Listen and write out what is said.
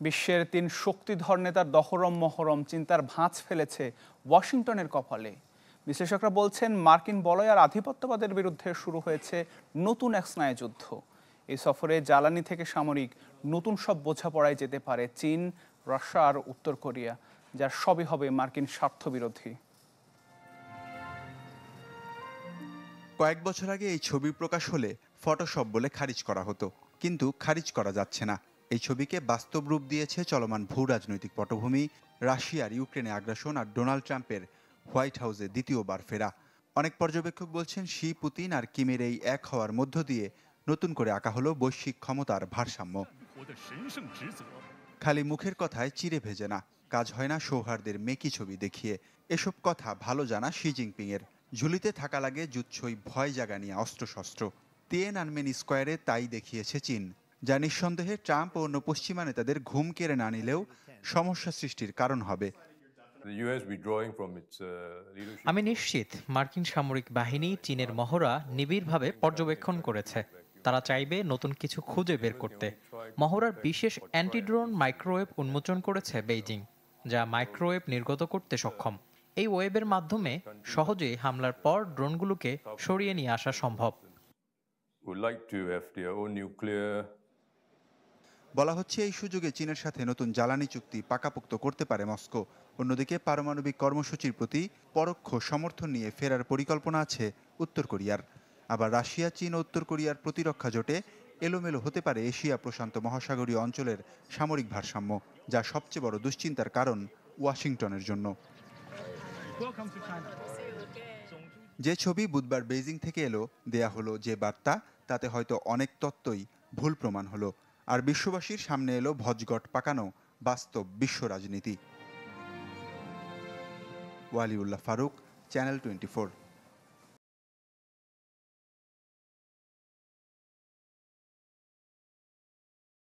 বিশ্বের ৩ শক্তিধর নেতার দহরম মহরম চিন্তার ভাঁজ ফেলেছে ওয়াশিংটনের কপালে। বিশ্লেষকরা বলছেন, মার্কিন বলয় আর আধিপত্যবাদের বিরুদ্ধে শুরু হয়েছে নতুন এক স্নায়ুযুদ্ধ। এই সফরে জ্বালানি থেকে সামরিক নতুন সব বোঝাপড়ায় যেতে পারে চীন, রাশিয়া আর উত্তর কোরিয়া, যার সবই হবে মার্কিন স্বার্থবিরোধী। কয়েক বছর আগে এই ছবি প্রকাশ হলে ফটোশপ বলে খারিজ করা হতো, কিন্তু খারিজ করা যাচ্ছে না। এই ছবিকে বাস্তব রূপ দিয়েছে চলমান ভূ রাজনৈতিক পটভূমি, রাশিয়ার ইউক্রেনে আগ্রাসন আর ডোনাল্ড ট্রাম্পের হোয়াইট হাউসে দ্বিতীয়বার ফেরা। অনেক পর্যবেক্ষক বলছেন, শি, পুতিন আর কিমের এই এক হওয়ার মধ্য দিয়ে নতুন করে আঁকা হলো বৈশ্বিক ক্ষমতার ভারসাম্য। খালি মুখের কথায় চিড়ে ভেজে না, কাজ হয় না সৌহার্দ্যের মেকি ছবি দেখিয়ে। এসব কথা ভালো জানা শি জিনপিং এর। ঝুলিতে থাকা লাগে যুচ্ছই ভয় জাগানিয়া অস্ত্রশস্ত্র। তিয়েনআনমেন স্কোয়ারে তাই দেখিয়েছে চীন, যা নিঃসন্দেহে ট্রাম্প ও অন্য পশ্চিমা নেতাদের ঘুম কেড়ে না নিলেও সমস্যা সৃষ্টির কারণ হবে। আমি নিশ্চিত মার্কিন সামরিক বাহিনী চীনের মহড়া নিবিড়ভাবে পর্যবেক্ষণ করেছে। তারা চাইবে নতুন কিছু খুঁজে বের করতে। মহড়ার বিশেষ অ্যান্টিড্রোন মাইক্রোওয়েভ উন্মোচন করেছে বেইজিং, যা মাইক্রোওয়েভ নির্গত করতে সক্ষম। এই ওয়েবের মাধ্যমে সহজেই হামলার পর ড্রোনগুলোকে সরিয়ে নিয়ে আসা সম্ভব। বলা হচ্ছে, এই সুযোগে চীনের সাথে নতুন জ্বালানি চুক্তি পাকাপোক্ত করতে পারে মস্কো। অন্যদিকে পারমাণবিক কর্মসূচির প্রতি পরোক্ষ সমর্থন নিয়ে ফেরার পরিকল্পনা আছে উত্তর কোরিয়ার। আবার রাশিয়া, চীন ও উত্তর কোরিয়ার প্রতিরক্ষা জোটে এলোমেলো হতে পারে এশিয়া প্রশান্ত মহাসাগরীয় অঞ্চলের সামরিক ভারসাম্য, যা সবচেয়ে বড় দুশ্চিন্তার কারণ ওয়াশিংটনের জন্য। যে ছবি বুধবার বেইজিং থেকে এলো, দেয়া হলো যে বার্তা, তাতে হয়তো অনেক তত্ত্বই ভুল প্রমাণ হলো। আর বিশ্ববাসীর সামনে এলো ভজঘট পাকানো বাস্তব বিশ্ব রাজনীতি। ওয়ালিউল্লাহ ফারুক, চ্যানেল 24।